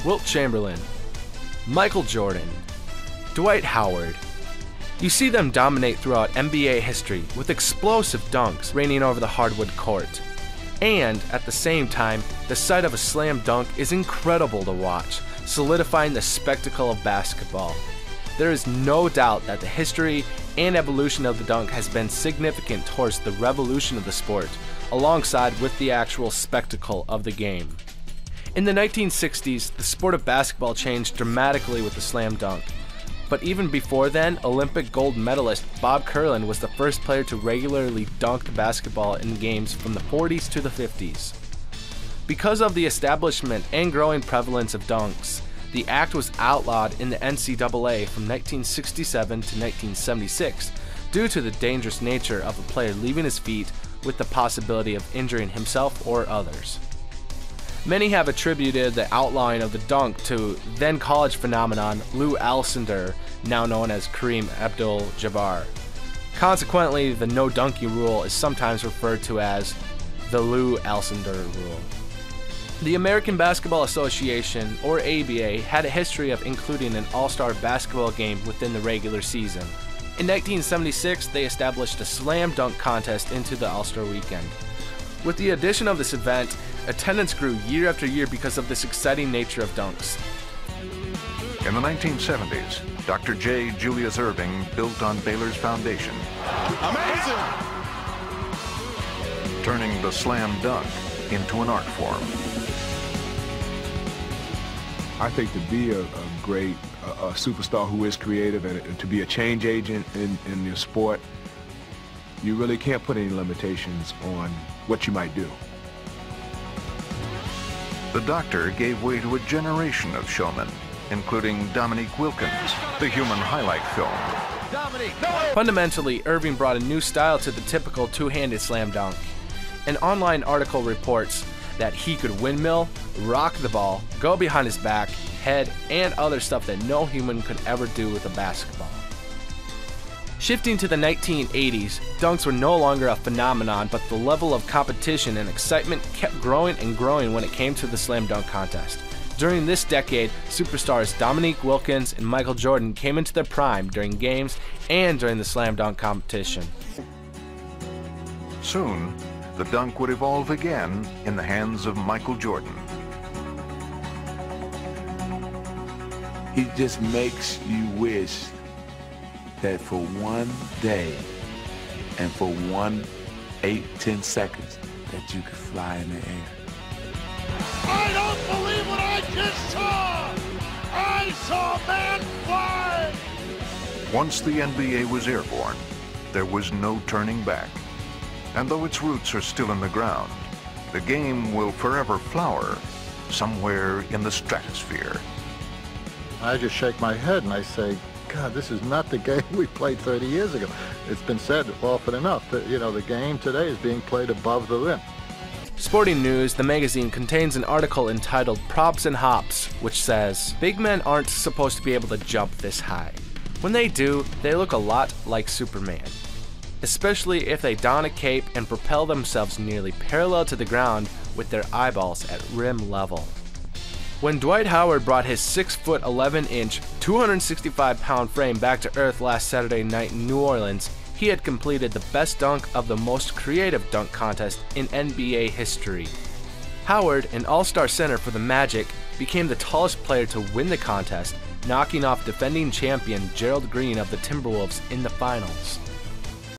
Wilt Chamberlain, Michael Jordan, Dwight Howard. You see them dominate throughout NBA history with explosive dunks raining over the hardwood court. And at the same time, the sight of a slam dunk is incredible to watch, solidifying the spectacle of basketball. There is no doubt that the history and evolution of the dunk has been significant towards the revolution of the sport, alongside with the actual spectacle of the game. In the 1960s, the sport of basketball changed dramatically with the slam dunk. But even before then, Olympic gold medalist Bob Curlin was the first player to regularly dunk basketball in games from the 40s to the 50s. Because of the establishment and growing prevalence of dunks, the act was outlawed in the NCAA from 1967 to 1976 due to the dangerous nature of a player leaving his feet with the possibility of injuring himself or others. Many have attributed the outlawing of the dunk to then college phenomenon Lou Alcindor, now known as Kareem Abdul-Jabbar. Consequently, the no dunking rule is sometimes referred to as the Lou Alcindor rule. The American Basketball Association, or ABA, had a history of including an all-star basketball game within the regular season. In 1976, they established a slam dunk contest into the All-Star Weekend. With the addition of this event, attendance grew year after year because of this exciting nature of dunks. In the 1970s, Dr. J. Julius Erving built on Baylor's foundation. Amazing! Turning the slam dunk into an art form. I think to be a great superstar who is creative and to be a change agent in your sport, you really can't put any limitations on what you might do. The Doctor gave way to a generation of showmen, including Dominique Wilkins, the human highlight film. Fundamentally, Erving brought a new style to the typical two-handed slam dunk. An online article reports that he could windmill, rock the ball, go behind his back, head, and other stuff that no human could ever do with a basketball. Shifting to the 1980s, dunks were no longer a phenomenon, but the level of competition and excitement kept growing and growing when it came to the slam dunk contest. During this decade, superstars Dominique Wilkins and Michael Jordan came into their prime during games and during the slam dunk competition. Soon, the dunk would evolve again in the hands of Michael Jordan. He just makes you wish that for one day and for 8-10 seconds that you could fly in the air. I don't believe what I just saw! I saw a man fly! Once the NBA was airborne, there was no turning back. And though its roots are still in the ground, the game will forever flower somewhere in the stratosphere. I just shake my head and I say, God, this is not the game we played 30 years ago. It's been said often enough that, the game today is being played above the rim. Sporting News, the magazine, contains an article entitled Props and Hops, which says, "Big men aren't supposed to be able to jump this high. When they do, they look a lot like Superman. Especially if they don a cape and propel themselves nearly parallel to the ground with their eyeballs at rim level." When Dwight Howard brought his 6'11", 265-pound frame back to earth last Saturday night in New Orleans, he had completed the best dunk of the most creative dunk contest in NBA history. Howard, an all-star center for the Magic, became the tallest player to win the contest, knocking off defending champion Gerald Green of the Timberwolves in the finals.